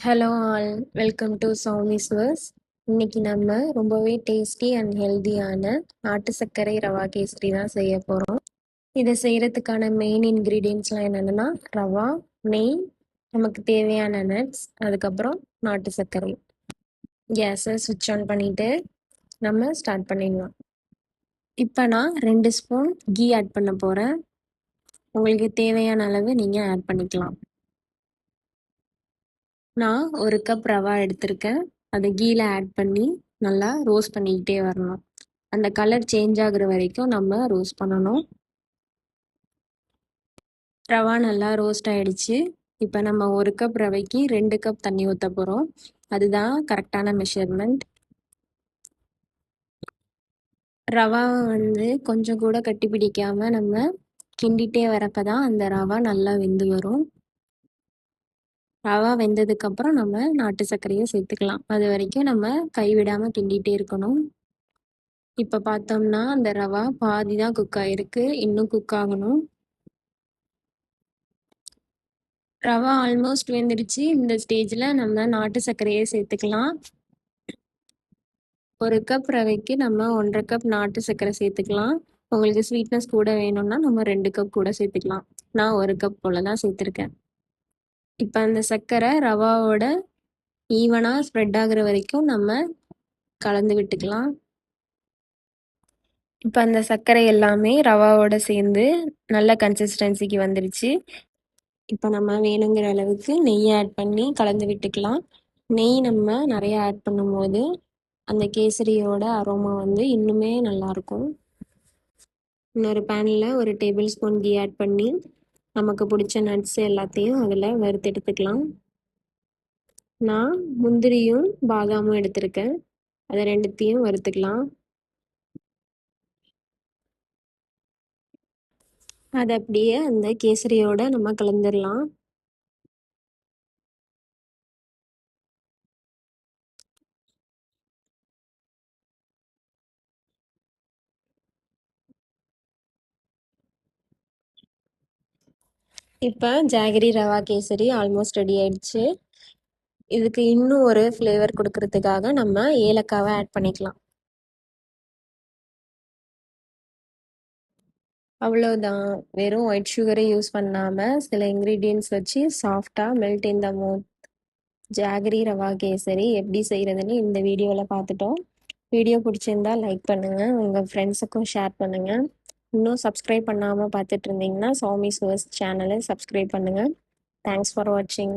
Hello all, welcome to Soumi's verse. இன்னைக்கு நம்ம ரொம்பவே டேஸ்டி அண்ட் ஹெல்தியான நாட்டு சர்க்கரை ரவா கேசரி தான் செய்ய போகிறோம். இதை செய்கிறதுக்கான மெயின் இன்க்ரீடியன்ட்ஸ்லாம் என்னென்னா ரவா, நெய், நமக்கு தேவையான நட்ஸ், அதுக்கப்புறம் நாட்டு சர்க்கரை. கேஸை சுவிட்ச் ஆன் பண்ணிவிட்டு நம்ம ஸ்டார்ட் பண்ணிடலாம். இப்போ நான் 2 ஸ்பூன் கீ ஆட் பண்ண போகிறேன். உங்களுக்கு தேவையான அளவு நீங்கள் ஆட் பண்ணிக்கலாம். நான் 1 கப் ரவா எடுத்திருக்கேன். அதை கீல ஆட் பண்ணி நல்லா ரோஸ்ட் பண்ணிக்கிட்டே வரணும். அந்த கலர் சேஞ்ச் ஆகுற வரைக்கும் நம்ம ரோஸ்ட் பண்ணணும். ரவா நல்லா ரோஸ்ட் ஆயிடுச்சு. இப்போ நம்ம 1 கப் ரவைக்கு 2 கப் தண்ணி ஊற்ற போகிறோம். அதுதான் கரெக்டான மெஷர்மெண்ட். ரவாவை கொஞ்சம் கூட கட்டி பிடிக்காமல் நம்ம கிண்டிகிட்டே வரப்போ தான் அந்த ரவா நல்லா வெந்து வரும். ரவா வெந்ததுக்கப்புறம் நம்ம நாட்டு சர்க்கரையை சேர்த்துக்கலாம். அது வரைக்கும் நம்ம கைவிடாமல் கிண்டிகிட்டே இருக்கணும். இப்போ பார்த்தோம்னா அந்த ரவா பாதி தான் குக் ஆகிருக்கு, இன்னும் குக் ஆகணும். ரவா ஆல்மோஸ்ட் வெந்துடுச்சு. இந்த ஸ்டேஜில் நம்ம நாட்டு சர்க்கரையை சேர்த்துக்கலாம். 1 கப் ரவைக்கு நம்ம 1.5 கப் நாட்டு சர்க்கரை சேர்த்துக்கலாம். உங்களுக்கு ஸ்வீட்னஸ் கூட வேணும்னா நம்ம 2 கப் கூட சேர்த்துக்கலாம். நான் 1 கப் போல் தான் சேர்த்துருக்கேன். இப்போ அந்த சர்க்கரை ரவாவோட ஈவனாக ஸ்ப்ரெட் ஆகுற வரைக்கும் நம்ம கலந்து விட்டுக்கலாம். இப்போ அந்த சர்க்கரை எல்லாமே ரவாவோட சேர்ந்து நல்ல கன்சிஸ்டன்சிக்கு வந்துடுச்சு. இப்போ நம்ம வேணுங்கிற அளவுக்கு நெய் ஆட் பண்ணி கலந்து விட்டுக்கலாம். நெய் நம்ம நிறைய ஆட் பண்ணும்போது அந்த கேசரியோட அரோமா இன்னுமே நல்லாயிருக்கும். இன்னொரு பேனில் 1 டேபிள் ஸ்பூன் கீ ஆட் பண்ணி நமக்கு பிடிச்ச நட்ஸ் எல்லாத்தையும் அதில் வறுத்து எடுத்துக்கலாம். நான் முந்திரியும் பாதாமும் எடுத்திருக்கேன். அதை 2த்தையும் வறுத்துக்கலாம். அதை அப்படியே அந்த கேசரியோட நம்ம கலந்துடலாம். இப்போ jaggery rava kesari almost ready ஆயிடுச்சு. இதுக்கு இன்னும் ஒரு ஃப்ளேவர் கொடுக்கறதுக்காக நம்ம ஏலக்காவை ஆட் பண்ணிக்கலாம். அவ்வளோதான். வெறும் ஒயிட் சுகரை யூஸ் பண்ணாமல் சில இன்க்ரீடியன்ட்ஸ் வச்சு சாஃப்டாக மெல்ட் இன் த மவுத் ஜாகரி ரவா கேசரி எப்படி செய்கிறதுன்னு இந்த வீடியோவில் பார்த்துட்டோம். வீடியோ பிடிச்சிருந்தா லைக் பண்ணுங்கள், உங்கள் ஃப்ரெண்ட்ஸுக்கும் ஷேர் பண்ணுங்கள். இன்னும் சப்ஸ்கிரைப் பண்ணாமல் பார்த்துட்டு இருந்தீங்கன்னா சௌமிஸ் வர்ஸ் சேனலை சப்ஸ்கிரைப் பண்ணுங்கள். தேங்க்ஸ் ஃபார் வாட்சிங்.